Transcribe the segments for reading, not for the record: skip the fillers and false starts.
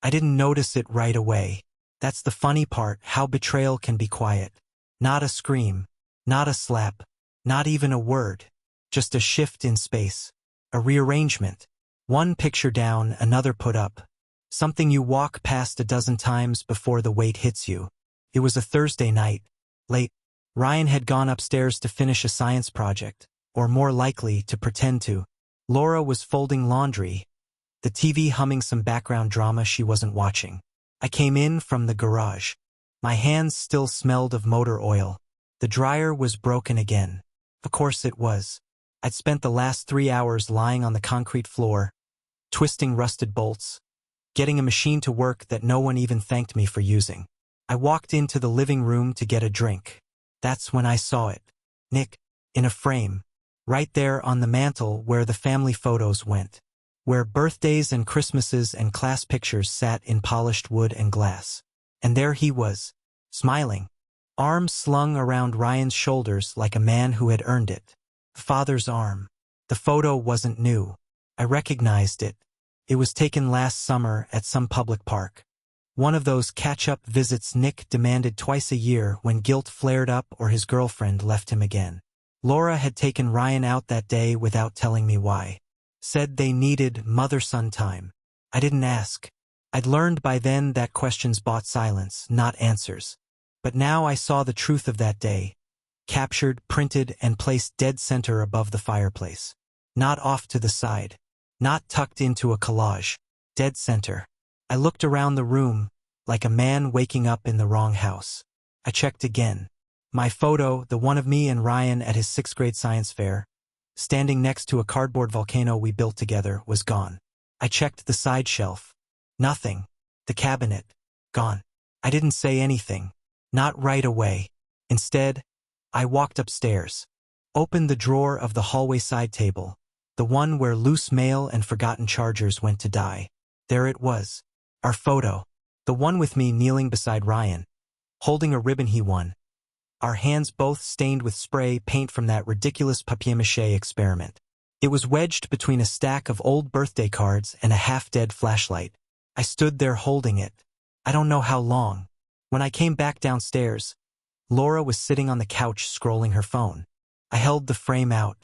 I didn't notice it right away. That's the funny part, how betrayal can be quiet. Not a scream, not a slap, not even a word. Just a shift in space. A rearrangement. One picture down, another put up. Something you walk past a dozen times before the weight hits you. It was a Thursday night. Late. Ryan had gone upstairs to finish a science project, or more likely, to pretend to. Laura was folding laundry, the TV humming some background drama she wasn't watching. I came in from the garage. My hands still smelled of motor oil. The dryer was broken again. Of course it was. I'd spent the last 3 hours lying on the concrete floor, twisting rusted bolts, getting a machine to work that no one even thanked me for using. I walked into the living room to get a drink. That's when I saw it. Nick, in a frame, right there on the mantel where the family photos went, where birthdays and Christmases and class pictures sat in polished wood and glass. And there he was, smiling, arms slung around Ryan's shoulders like a man who had earned it. Father's arm. The photo wasn't new. I recognized it. It was taken last summer at some public park. One of those catch-up visits Nick demanded twice a year when guilt flared up or his girlfriend left him again. Laura had taken Ryan out that day without telling me why. Said they needed mother-son time. I didn't ask. I'd learned by then that questions bought silence, not answers. But now I saw the truth of that day. Captured, printed, and placed dead center above the fireplace. Not off to the side. Not tucked into a collage. Dead center. I looked around the room, like a man waking up in the wrong house. I checked again. My photo, the one of me and Ryan at his 6th grade science fair, standing next to a cardboard volcano we built together, was gone. I checked the side shelf. Nothing. The cabinet. Gone. I didn't say anything. Not right away. Instead, I walked upstairs. Opened the drawer of the hallway side table, the one where loose mail and forgotten chargers went to die. There it was. Our photo. The one with me kneeling beside Ryan, holding a ribbon he won. Our hands both stained with spray paint from that ridiculous papier-mâché experiment. It was wedged between a stack of old birthday cards and a half-dead flashlight. I stood there holding it. I don't know how long. When I came back downstairs, Laura was sitting on the couch scrolling her phone. I held the frame out.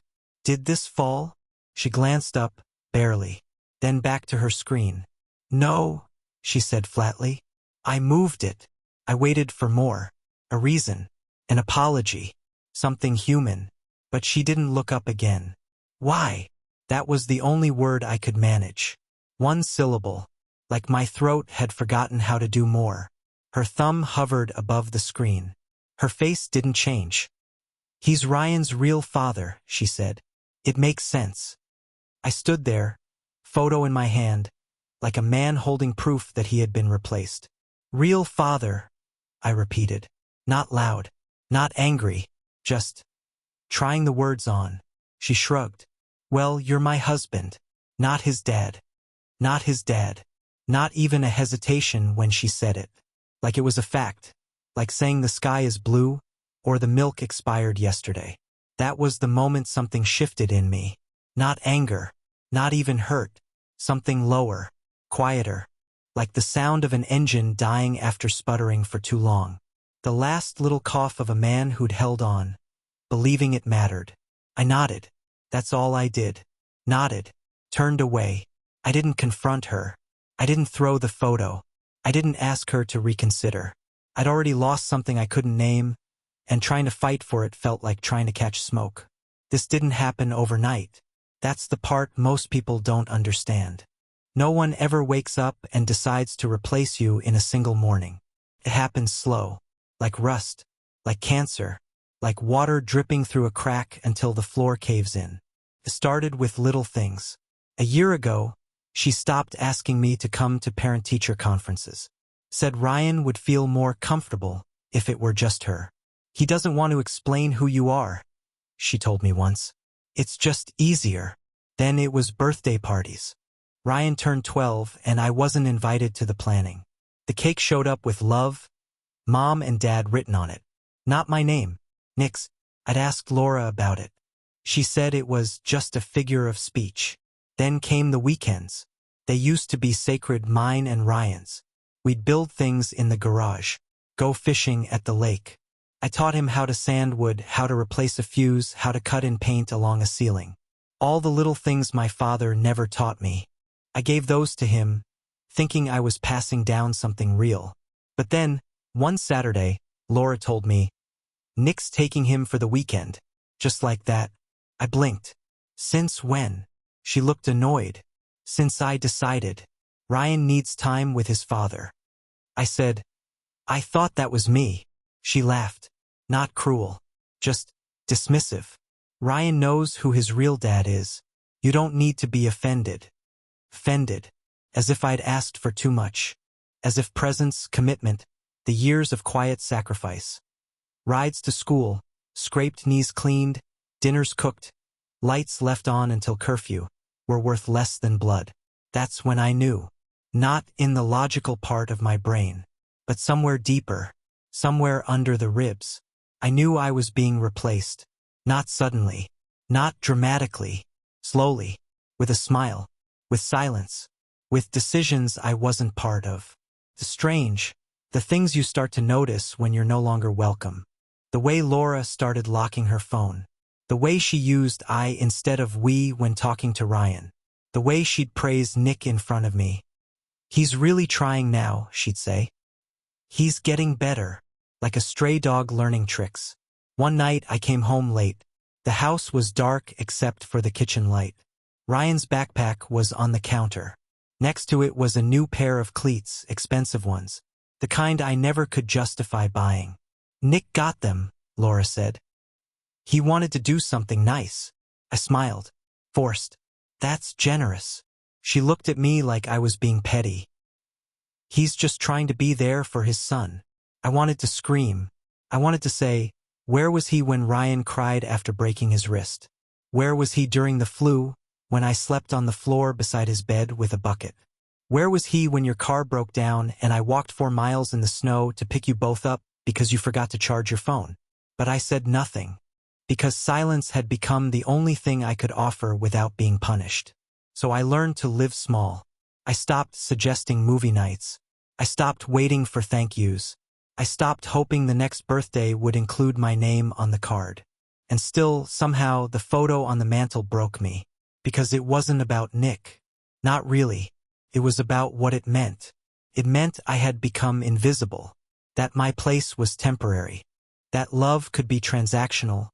Did this fall? She glanced up, barely, then back to her screen. No, she said flatly. I moved it. I waited for more. A reason. An apology. Something human. But she didn't look up again. Why? That was the only word I could manage. One syllable. Like my throat had forgotten how to do more. Her thumb hovered above the screen. Her face didn't change. He's Ryan's real father, she said. It makes sense. I stood there, photo in my hand, like a man holding proof that he had been replaced. Real father, I repeated. Not loud, not angry, just trying the words on. She shrugged. Well, you're my husband, not his dad. Not his dad. Not even a hesitation when she said it. Like it was a fact. Like saying the sky is blue, or the milk expired yesterday. That was the moment something shifted in me. Not anger, not even hurt. Something lower, quieter. Like the sound of an engine dying after sputtering for too long. The last little cough of a man who'd held on, believing it mattered. I nodded. That's all I did. Nodded. Turned away. I didn't confront her. I didn't throw the photo. I didn't ask her to reconsider. I'd already lost something I couldn't name, and trying to fight for it felt like trying to catch smoke. This didn't happen overnight. That's the part most people don't understand. No one ever wakes up and decides to replace you in a single morning. It happens slow, like rust, like cancer, like water dripping through a crack until the floor caves in. It started with little things. A year ago, she stopped asking me to come to parent-teacher conferences. Said Ryan would feel more comfortable if it were just her. He doesn't want to explain who you are, she told me once. It's just easier. Then it was birthday parties. Ryan turned 12 and I wasn't invited to the planning. The cake showed up with love, Mom and Dad written on it. Not my name, Nick's. I'd asked Laura about it. She said it was just a figure of speech. Then came the weekends. They used to be sacred, mine and Ryan's. We'd build things in the garage, go fishing at the lake. I taught him how to sand wood, how to replace a fuse, how to cut in paint along a ceiling. All the little things my father never taught me. I gave those to him, thinking I was passing down something real. But then, one Saturday, Laura told me, "Nick's taking him for the weekend." Just like that, I blinked. "Since when?" She looked annoyed. "Since I decided. Ryan needs time with his father." I said, "I thought that was me." She laughed. Not cruel, just dismissive. "Ryan knows who his real dad is. You don't need to be offended." Offended. As if I'd asked for too much. As if presence, commitment, the years of quiet sacrifice. Rides to school, scraped knees cleaned, dinners cooked, lights left on until curfew, were worth less than blood. That's when I knew. Not in the logical part of my brain, but somewhere deeper, somewhere under the ribs. I knew I was being replaced. Not suddenly, not dramatically, slowly, with a smile, with silence, with decisions I wasn't part of. The strange, the things you start to notice when you're no longer welcome. The way Laura started locking her phone. The way she used I instead of we when talking to Ryan. The way she'd praise Nick in front of me. "He's really trying now," she'd say. "He's getting better." Like a stray dog learning tricks. One night I came home late. The house was dark except for the kitchen light. Ryan's backpack was on the counter. Next to it was a new pair of cleats, expensive ones. The kind I never could justify buying. "Nick got them," Laura said. "He wanted to do something nice." I smiled. Forced. "That's generous." She looked at me like I was being petty. "He's just trying to be there for his son." I wanted to scream. I wanted to say, where was he when Ryan cried after breaking his wrist? Where was he during the flu, when I slept on the floor beside his bed with a bucket? Where was he when your car broke down and I walked 4 miles in the snow to pick you both up because you forgot to charge your phone? But I said nothing, because silence had become the only thing I could offer without being punished. So I learned to live small. I stopped suggesting movie nights. I stopped waiting for thank yous. I stopped hoping the next birthday would include my name on the card. And still, somehow, the photo on the mantel broke me. Because it wasn't about Nick. Not really. It was about what it meant. It meant I had become invisible. That my place was temporary. That love could be transactional.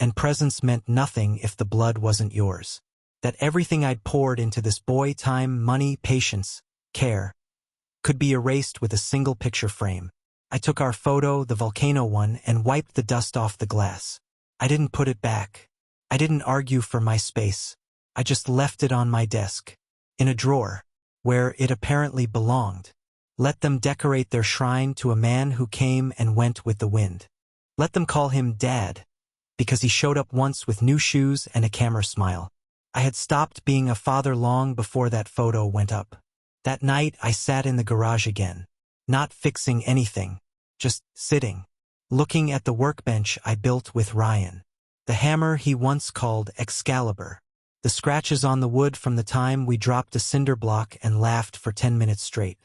And presence meant nothing if the blood wasn't yours. That everything I'd poured into this boy, time, money, patience, care, could be erased with a single picture frame. I took our photo, the volcano one, and wiped the dust off the glass. I didn't put it back. I didn't argue for my space. I just left it on my desk, in a drawer, where it apparently belonged. Let them decorate their shrine to a man who came and went with the wind. Let them call him Dad, because he showed up once with new shoes and a camera smile. I had stopped being a father long before that photo went up. That night I sat in the garage again. Not fixing anything, just sitting, looking at the workbench I built with Ryan. The hammer he once called Excalibur. The scratches on the wood from the time we dropped a cinder block and laughed for 10 minutes straight.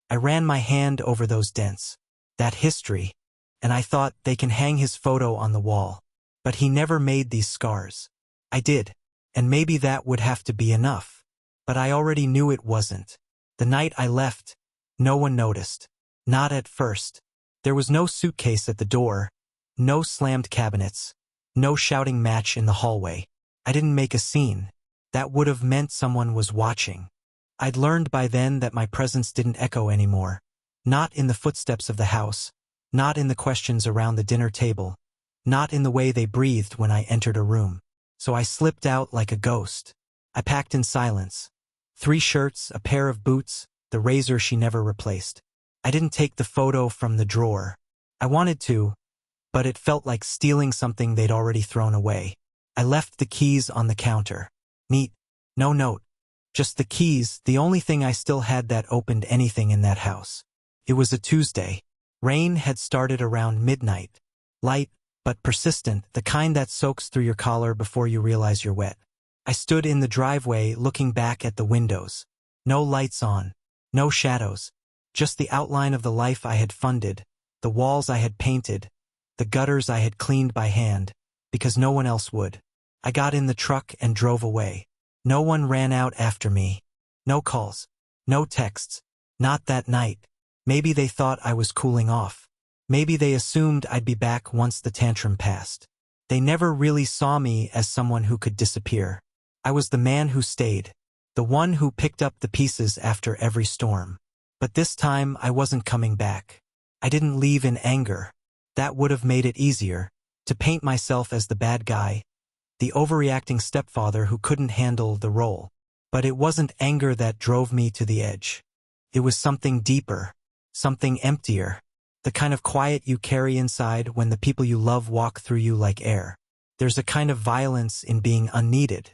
I ran my hand over those dents, that history, and I thought they can hang his photo on the wall. But he never made these scars. I did, and maybe that would have to be enough. But I already knew it wasn't. The night I left, no one noticed. Not at first. There was no suitcase at the door, no slammed cabinets, no shouting match in the hallway. I didn't make a scene. That would have meant someone was watching. I'd learned by then that my presence didn't echo anymore. Not in the footsteps of the house, not in the questions around the dinner table, not in the way they breathed when I entered a room. So I slipped out like a ghost. I packed in silence. 3 shirts, a pair of boots, the razor she never replaced. I didn't take the photo from the drawer. I wanted to, but it felt like stealing something they'd already thrown away. I left the keys on the counter. Neat. No note. Just the keys, the only thing I still had that opened anything in that house. It was a Tuesday. Rain had started around midnight. Light, but persistent, the kind that soaks through your collar before you realize you're wet. I stood in the driveway looking back at the windows. No lights on. No shadows. Just the outline of the life I had funded, the walls I had painted, the gutters I had cleaned by hand, because no one else would. I got in the truck and drove away. No one ran out after me. No calls. No texts. Not that night. Maybe they thought I was cooling off. Maybe they assumed I'd be back once the tantrum passed. They never really saw me as someone who could disappear. I was the man who stayed, the one who picked up the pieces after every storm. But this time I wasn't coming back. I didn't leave in anger. That would have made it easier, to paint myself as the bad guy, the overreacting stepfather who couldn't handle the role. But it wasn't anger that drove me to the edge. It was something deeper, something emptier, the kind of quiet you carry inside when the people you love walk through you like air. There's a kind of violence in being unneeded.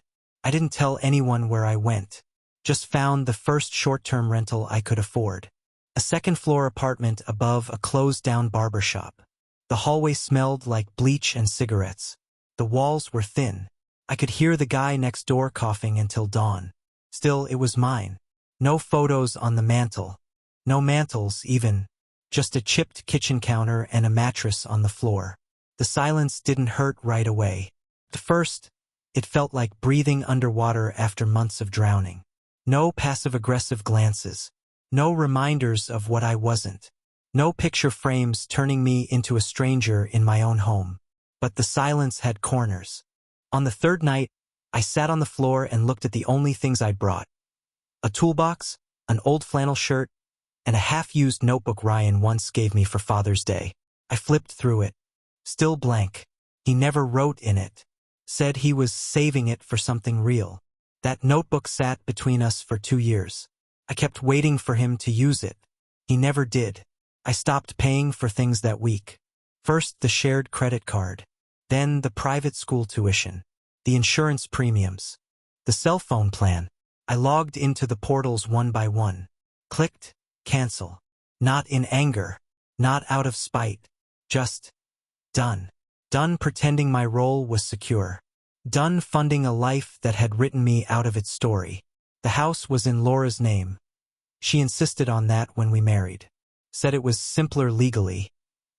I didn't tell anyone where I went. Just found the first short-term rental I could afford. A second-floor apartment above a closed-down barber shop. The hallway smelled like bleach and cigarettes. The walls were thin. I could hear the guy next door coughing until dawn. Still, it was mine. No photos on the mantel. No mantles, even. Just a chipped kitchen counter and a mattress on the floor. The silence didn't hurt right away. At first, it felt like breathing underwater after months of drowning. No passive-aggressive glances. No reminders of what I wasn't. No picture frames turning me into a stranger in my own home. But the silence had corners. On the third night, I sat on the floor and looked at the only things I'd brought. A toolbox, an old flannel shirt, and a half-used notebook Ryan once gave me for Father's Day. I flipped through it. Still blank. He never wrote in it. Said he was saving it for something real. That notebook sat between us for 2 years. I kept waiting for him to use it. He never did. I stopped paying for things that week. First the shared credit card. Then the private school tuition. The insurance premiums. The cell phone plan. I logged into the portals one by one. Clicked, cancel. Not in anger. Not out of spite. Just done. Done pretending my role was secure. Done funding a life that had written me out of its story. The house was in Laura's name. She insisted on that when we married. Said it was simpler legally,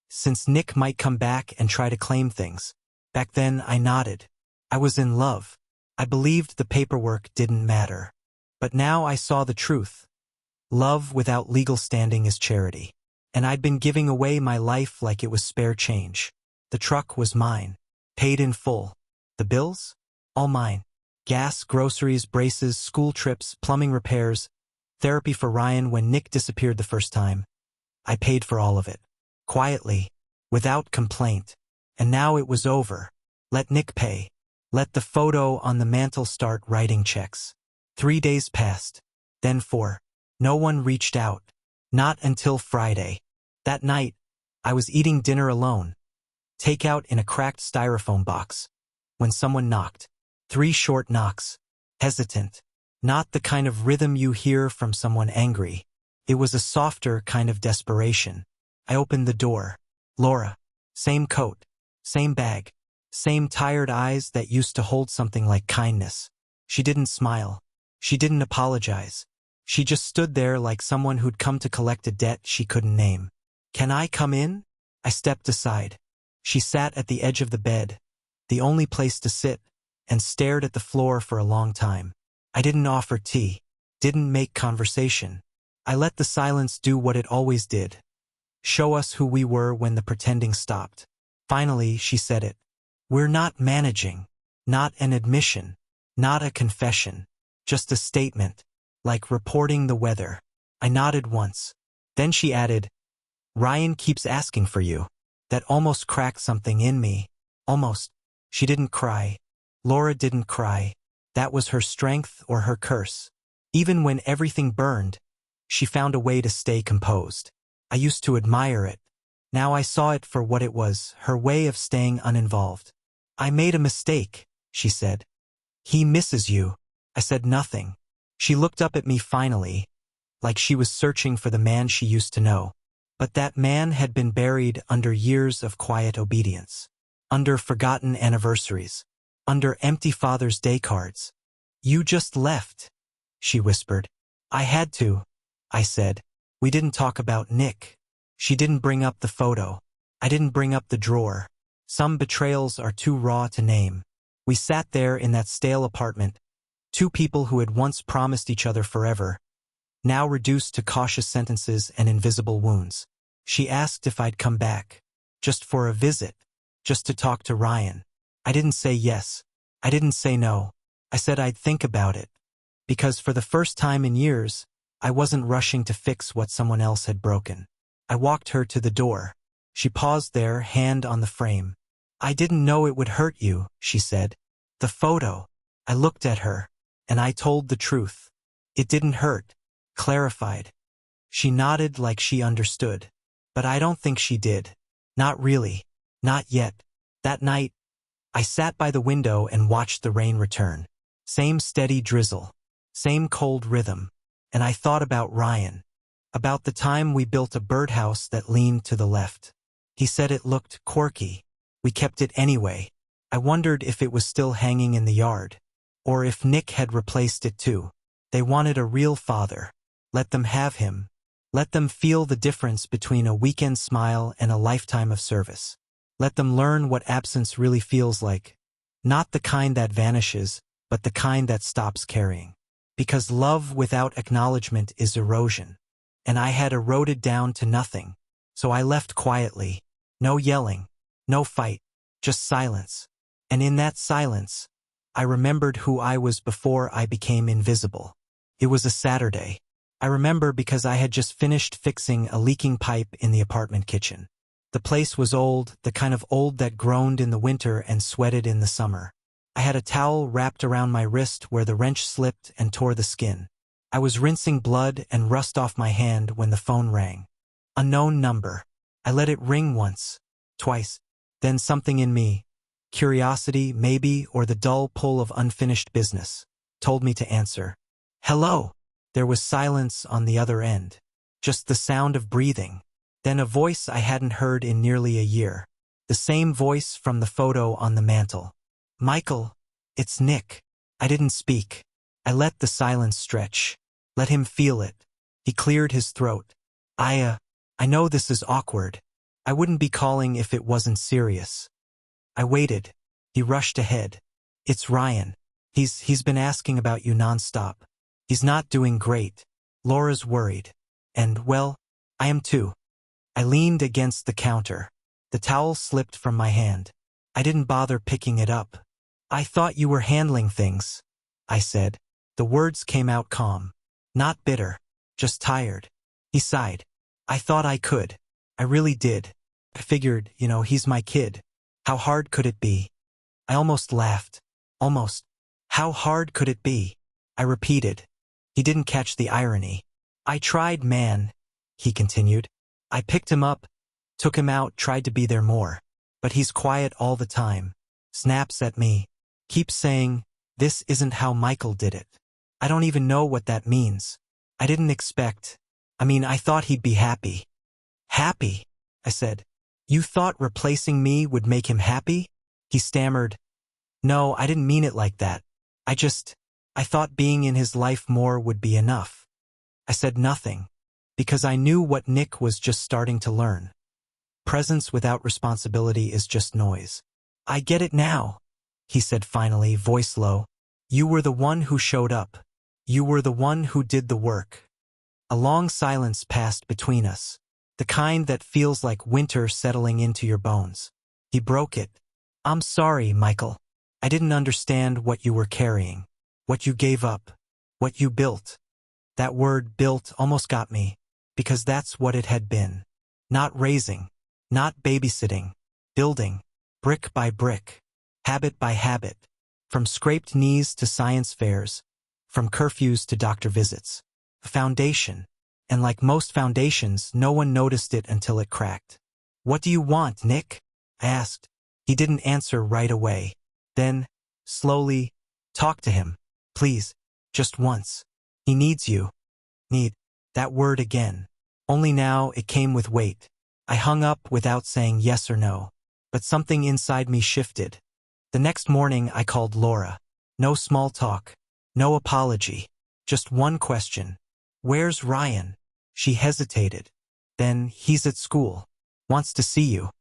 since Nick might come back and try to claim things. Back then, I nodded. I was in love. I believed the paperwork didn't matter. But now I saw the truth. Love without legal standing is charity. And I'd been giving away my life like it was spare change. The truck was mine. Paid in full. The bills? All mine. Gas, groceries, braces, school trips, plumbing repairs, therapy for Ryan when Nick disappeared the first time. I paid for all of it. Quietly. Without complaint. And now it was over. Let Nick pay. Let the photo on the mantel start writing checks. 3 days passed. Then 4. No one reached out. Not until Friday. That night, I was eating dinner alone. Takeout in a cracked styrofoam box. When someone knocked. 3 short knocks. Hesitant. Not the kind of rhythm you hear from someone angry. It was a softer kind of desperation. I opened the door. Laura. Same coat. Same bag. Same tired eyes that used to hold something like kindness. She didn't smile. She didn't apologize. She just stood there like someone who'd come to collect a debt she couldn't name. Can I come in? I stepped aside. She sat at the edge of the bed, the only place to sit, and stared at the floor for a long time. I didn't offer tea. Didn't make conversation. I let the silence do what it always did. Show us who we were when the pretending stopped. Finally, she said it. We're not managing. Not an admission. Not a confession. Just a statement. Like reporting the weather. I nodded once. Then she added, Ryan keeps asking for you. That almost cracked something in me. Almost. She didn't cry. Laura didn't cry. That was her strength or her curse. Even when everything burned, she found a way to stay composed. I used to admire it. Now I saw it for what it was, her way of staying uninvolved. I made a mistake, she said. He misses you. I said nothing. She looked up at me finally, like she was searching for the man she used to know. But that man had been buried under years of quiet obedience. Under forgotten anniversaries. Under empty Father's Day cards. You just left, she whispered. I had to, I said. We didn't talk about Nick. She didn't bring up the photo. I didn't bring up the drawer. Some betrayals are too raw to name. We sat there in that stale apartment, two people who had once promised each other forever, now reduced to cautious sentences and invisible wounds. She asked if I'd come back. Just for a visit. Just to talk to Ryan. I didn't say yes. I didn't say no. I said I'd think about it. Because for the first time in years, I wasn't rushing to fix what someone else had broken. I walked her to the door. She paused there, hand on the frame. I didn't know it would hurt you, she said. The photo. I looked at her, and I told the truth. It didn't hurt. Clarified. She nodded like she understood. But I don't think she did. Not really. Not yet. That night, I sat by the window and watched the rain return. Same steady drizzle. Same cold rhythm. And I thought about Ryan. About the time we built a birdhouse that leaned to the left. He said it looked quirky. We kept it anyway. I wondered if it was still hanging in the yard. Or if Nick had replaced it too. They wanted a real father. Let them have him. Let them feel the difference between a weekend smile and a lifetime of service. Let them learn what absence really feels like. Not the kind that vanishes, but the kind that stops caring. Because love without acknowledgement is erosion. And I had eroded down to nothing. So I left quietly. No yelling. No fight. Just silence. And in that silence, I remembered who I was before I became invisible. It was a Saturday. I remember because I had just finished fixing a leaking pipe in the apartment kitchen. The place was old, the kind of old that groaned in the winter and sweated in the summer. I had a towel wrapped around my wrist where the wrench slipped and tore the skin. I was rinsing blood and rust off my hand when the phone rang. Unknown number. I let it ring once, twice. Then something in me, curiosity maybe, or the dull pull of unfinished business, told me to answer. Hello. There was silence on the other end. Just the sound of breathing. Then a voice I hadn't heard in nearly a year. The same voice from the photo on the mantel. Michael, it's Nick. I didn't speak. I let the silence stretch. Let him feel it. He cleared his throat. I know this is awkward. I wouldn't be calling if it wasn't serious. I waited. He rushed ahead. It's Ryan. He's been asking about you nonstop. He's not doing great. Laura's worried. And, well, I am too. I leaned against the counter. The towel slipped from my hand. I didn't bother picking it up. I thought you were handling things, I said. The words came out calm. Not bitter. Just tired. He sighed. I thought I could. I really did. I figured, he's my kid. How hard could it be? I almost laughed. Almost. How hard could it be? I repeated. He didn't catch the irony. I tried, man, he continued. I picked him up, took him out, tried to be there more. But he's quiet all the time. Snaps at me. Keeps saying, this isn't how Michael did it. I don't even know what that means. I didn't expect. I thought he'd be happy. Happy, I said. You thought replacing me would make him happy? He stammered. No, I didn't mean it like that. I thought being in his life more would be enough. I said nothing, because I knew what Nick was just starting to learn. Presence without responsibility is just noise. I get it now, he said finally, voice low. You were the one who showed up. You were the one who did the work. A long silence passed between us, the kind that feels like winter settling into your bones. He broke it. I'm sorry, Michael. I didn't understand what you were carrying. What you gave up. What you built. That word built almost got me, because that's what it had been. Not raising. Not babysitting. Building. Brick by brick. Habit by habit. From scraped knees to science fairs. From curfews to doctor visits. A foundation. And like most foundations, no one noticed it until it cracked. What do you want, Nick? I asked. He didn't answer right away. Then, slowly, talk to him. Please, just once. He needs you. Need. That word again. Only now it came with weight. I hung up without saying yes or no. But something inside me shifted. The next morning I called Laura. No small talk. No apology. Just one question. "Where's Ryan?" She hesitated. Then, "He's at school. Wants to see you."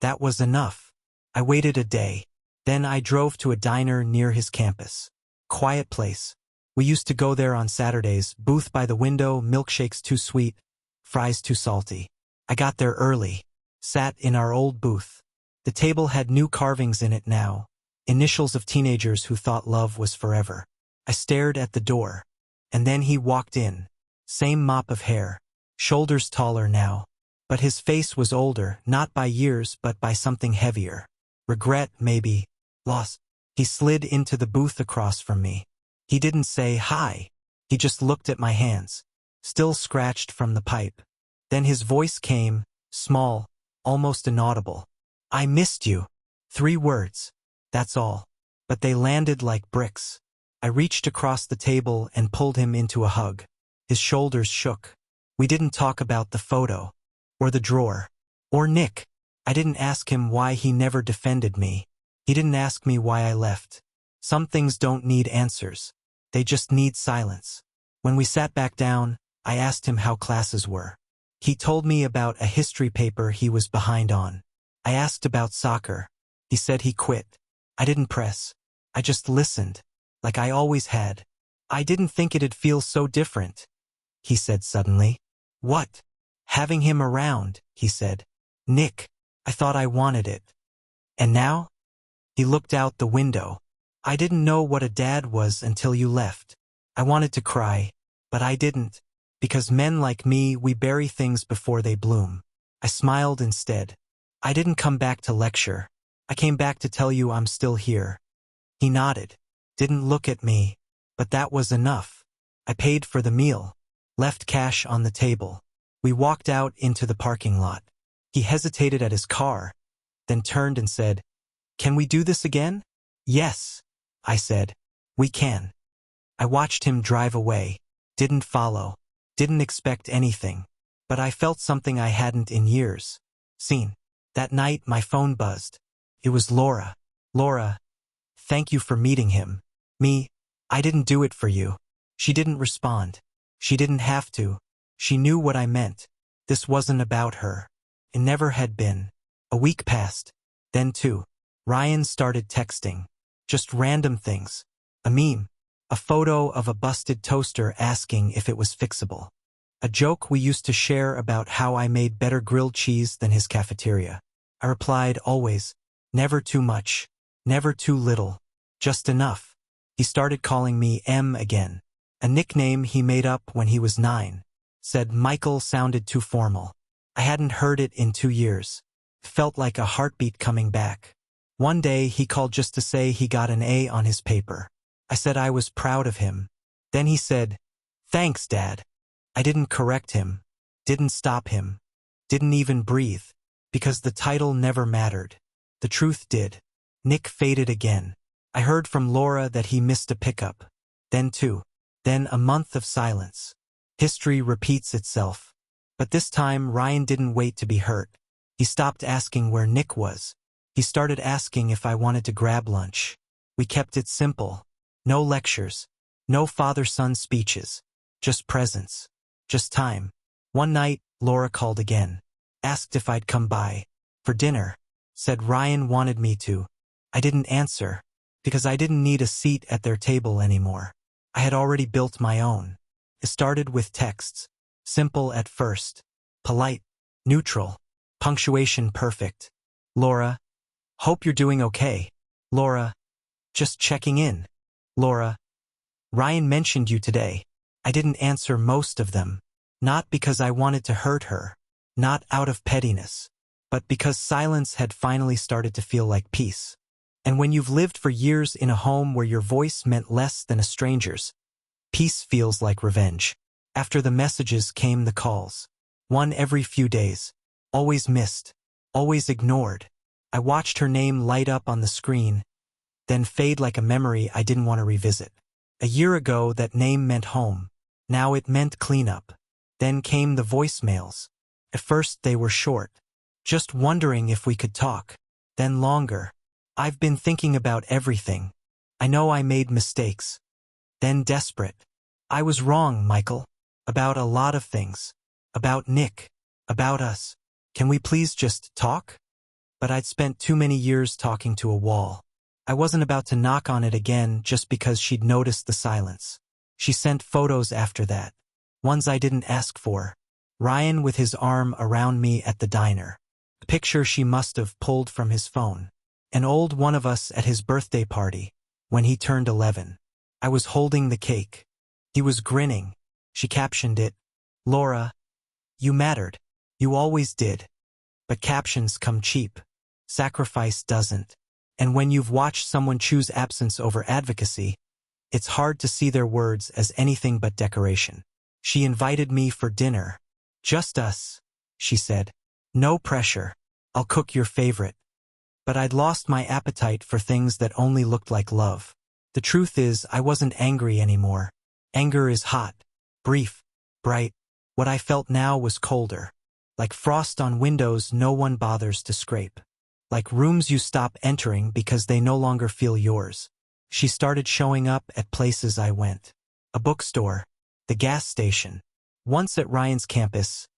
That was enough. I waited a day. Then I drove to a diner near his campus. Quiet place. We used to go there on Saturdays, booth by the window, milkshakes too sweet, fries too salty. I got there early. Sat in our old booth. The table had new carvings in it now. Initials of teenagers who thought love was forever. I stared at the door. And then he walked in. Same mop of hair. Shoulders taller now. But his face was older, not by years but by something heavier. Regret, maybe. Loss. He slid into the booth across from me. He didn't say hi. He just looked at my hands, still scratched from the pipe. Then his voice came, small, almost inaudible. "I missed you." 3 words. That's all. But they landed like bricks. I reached across the table and pulled him into a hug. His shoulders shook. We didn't talk about the photo. Or the drawer. Or Nick. I didn't ask him why he never defended me. He didn't ask me why I left. Some things don't need answers. They just need silence. When we sat back down, I asked him how classes were. He told me about a history paper he was behind on. I asked about soccer. He said he quit. I didn't press. I just listened, like I always had. "I didn't think it'd feel so different," he said suddenly. "What?" "Having him around," he said. "Nick, I thought I wanted it." "And now?" He looked out the window. "I didn't know what a dad was until you left." I wanted to cry, but I didn't. Because men like me, we bury things before they bloom. I smiled instead. "I didn't come back to lecture. I came back to tell you I'm still here." He nodded. Didn't look at me. But that was enough. I paid for the meal. Left cash on the table. We walked out into the parking lot. He hesitated at his car, then turned and said, "Can we do this again?" "Yes," I said. "We can." I watched him drive away. Didn't follow. Didn't expect anything. But I felt something I hadn't in years seen. That night my phone buzzed. It was Laura. "Laura, thank you for meeting him." "Me? I didn't do it for you." She didn't respond. She didn't have to. She knew what I meant. This wasn't about her. It never had been. A week passed. Then 2. Ryan started texting. Just random things. A meme. A photo of a busted toaster asking if it was fixable. A joke we used to share about how I made better grilled cheese than his cafeteria. I replied always, never too much, never too little, just enough. He started calling me M again. A nickname he made up when he was 9. Said Michael sounded too formal. I hadn't heard it in 2 years. Felt like a heartbeat coming back. One day he called just to say he got an A on his paper. I said I was proud of him. Then he said, "Thanks, Dad." I didn't correct him. Didn't stop him. Didn't even breathe. Because the title never mattered. The truth did. Nick faded again. I heard from Laura that he missed a pickup. Then 2. Then a month of silence. History repeats itself. But this time Ryan didn't wait to be hurt. He stopped asking where Nick was. He started asking if I wanted to grab lunch. We kept it simple. No lectures. No father-son speeches. Just presence. Just time. One night, Laura called again. Asked if I'd come by. For dinner. Said Ryan wanted me to. I didn't answer. Because I didn't need a seat at their table anymore. I had already built my own. It started with texts. Simple at first. Polite. Neutral. Punctuation perfect. Laura. Hope you're doing okay. Laura. Just checking in. Laura. Ryan mentioned you today. I didn't answer most of them. Not because I wanted to hurt her. Not out of pettiness. But because silence had finally started to feel like peace. And when you've lived for years in a home where your voice meant less than a stranger's, peace feels like revenge. After the messages came the calls. One every few days. Always missed. Always ignored. I watched her name light up on the screen, then fade like a memory I didn't want to revisit. A year ago that name meant home. Now it meant cleanup. Then came the voicemails. At first they were short. Just wondering if we could talk. Then longer. I've been thinking about everything. I know I made mistakes. Then desperate. I was wrong, Michael. About a lot of things. About Nick. About us. Can we please just talk? But I'd spent too many years talking to a wall. I wasn't about to knock on it again just because she'd noticed the silence. She sent photos after that. Ones I didn't ask for. Ryan with his arm around me at the diner. A picture she must have pulled from his phone. An old one of us at his birthday party, when he turned 11. I was holding the cake. He was grinning. She captioned it, "Laura, you mattered. You always did. But captions come cheap. Sacrifice doesn't. And when you've watched someone choose absence over advocacy, it's hard to see their words as anything but decoration." She invited me for dinner. "Just us," she said. "No pressure. I'll cook your favorite." But I'd lost my appetite for things that only looked like love. The truth is, I wasn't angry anymore. Anger is hot, brief, bright. What I felt now was colder. Like frost on windows no one bothers to scrape. Like rooms you stop entering because they no longer feel yours. She started showing up at places I went. A bookstore, the gas station, once at Ryan's campus,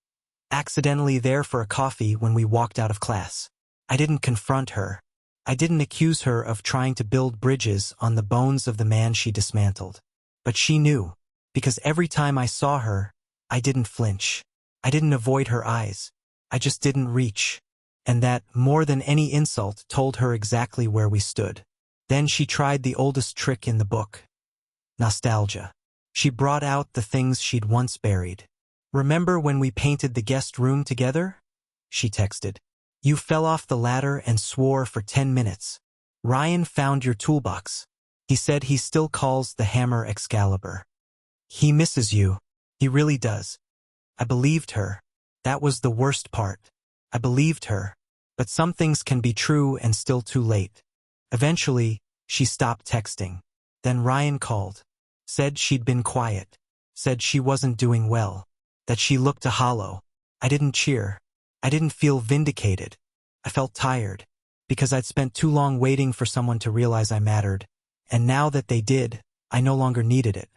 accidentally there for a coffee when we walked out of class. I didn't confront her. I didn't accuse her of trying to build bridges on the bones of the man she dismantled. But she knew, because every time I saw her, I didn't flinch. I didn't avoid her eyes. I just didn't reach. And that, more than any insult, told her exactly where we stood. Then she tried the oldest trick in the book. Nostalgia. She brought out the things she'd once buried. "Remember when we painted the guest room together?" she texted. "You fell off the ladder and swore for 10 minutes. Ryan found your toolbox. He said he still calls the hammer Excalibur. He misses you. He really does." I believed her. That was the worst part. I believed her. But some things can be true and still too late. Eventually, she stopped texting. Then Ryan called. Said she'd been quiet. Said she wasn't doing well. That she looked hollow. I didn't cheer. I didn't feel vindicated. I felt tired. Because I'd spent too long waiting for someone to realize I mattered. And now that they did, I no longer needed it.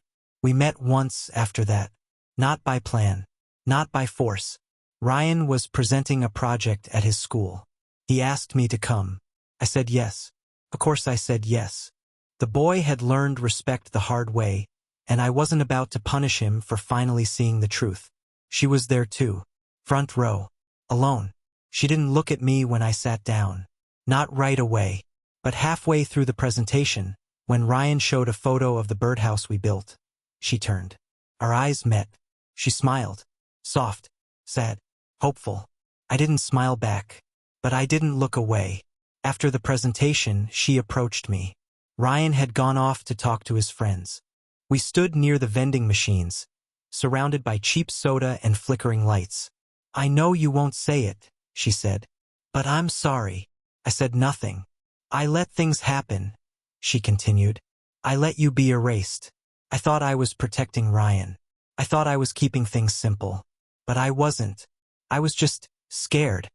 We met once after that. Not by plan. Not by force. Ryan was presenting a project at his school. He asked me to come. I said yes. Of course I said yes. The boy had learned respect the hard way, and I wasn't about to punish him for finally seeing the truth. She was there too. Front row. Alone. She didn't look at me when I sat down. Not right away. But halfway through the presentation, when Ryan showed a photo of the birdhouse we built, she turned. Our eyes met. She smiled. Soft. Sad. Hopeful. I didn't smile back. But I didn't look away. After the presentation, she approached me. Ryan had gone off to talk to his friends. We stood near the vending machines, surrounded by cheap soda and flickering lights. "I know you won't say it," she said. "But I'm sorry." I said nothing. "I let things happen," she continued. "I let you be erased." I thought I was protecting Ryan. I thought I was keeping things simple. But I wasn't. I was just scared.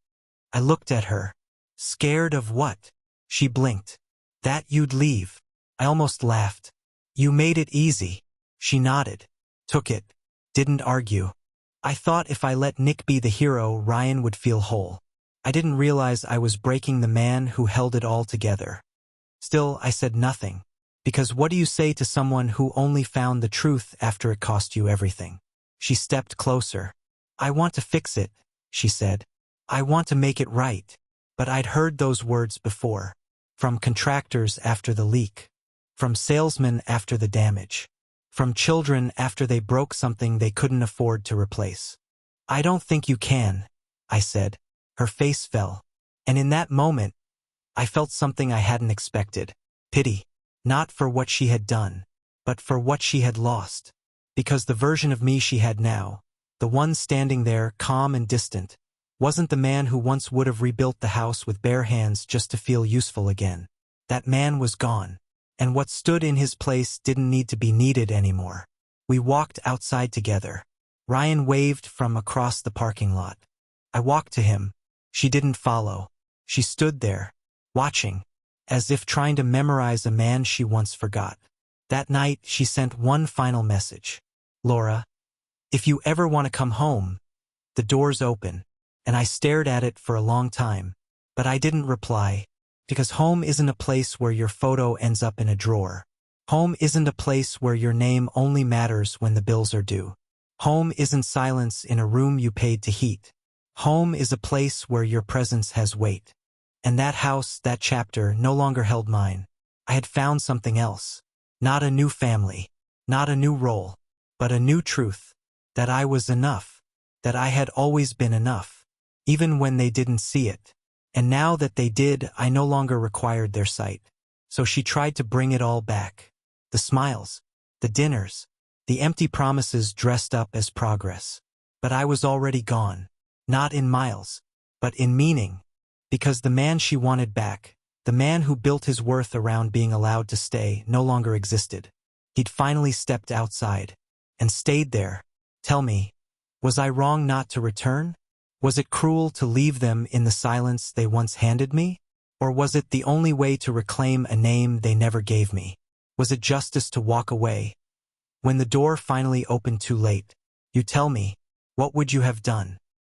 I looked at her. Scared of what? She blinked. "That you'd leave." I almost laughed. "You made it easy." She nodded. Took it. Didn't argue. I thought if I let Nick be the hero, Ryan would feel whole. I didn't realize I was breaking the man who held it all together. Still, I said nothing. Because what do you say to someone who only found the truth after it cost you everything? She stepped closer. "I want to fix it," she said. "I want to make it right." But I'd heard those words before. From contractors after the leak. From salesmen after the damage. From children after they broke something they couldn't afford to replace. "I don't think you can," I said. Her face fell. And in that moment, I felt something I hadn't expected. Pity. Not for what she had done, but for what she had lost. Because the version of me she had now, the one standing there, calm and distant, wasn't the man who once would have rebuilt the house with bare hands just to feel useful again. That man was gone. And what stood in his place didn't need to be needed anymore. We walked outside together. Ryan waved from across the parking lot. I walked to him. She didn't follow. She stood there, watching, as if trying to memorize a man she once forgot. That night, she sent one final message. "Laura, If you ever want to come home, the door's open. And I stared at it for a long time. But I didn't reply. Because home isn't a place where your photo ends up in a drawer. Home isn't a place where your name only matters when the bills are due. Home isn't silence in a room you paid to heat. Home is a place where your presence has weight. And that house, that chapter, no longer held mine. I had found something else. Not a new family. Not a new role. But a new truth. That I was enough. That I had always been enough. Even when they didn't see it. And now that they did, I no longer required their sight. So she tried to bring it all back. The smiles. The dinners. The empty promises dressed up as progress. But I was already gone. Not in miles. But in meaning. Because the man she wanted back, the man who built his worth around being allowed to stay, no longer existed. He'd finally stepped outside. And stayed there. Tell me, was I wrong not to return? Was it cruel to leave them in the silence they once handed me? Or was it the only way to reclaim a name they never gave me? Was it justice to walk away? When the door finally opened too late, you tell me, what would you have done?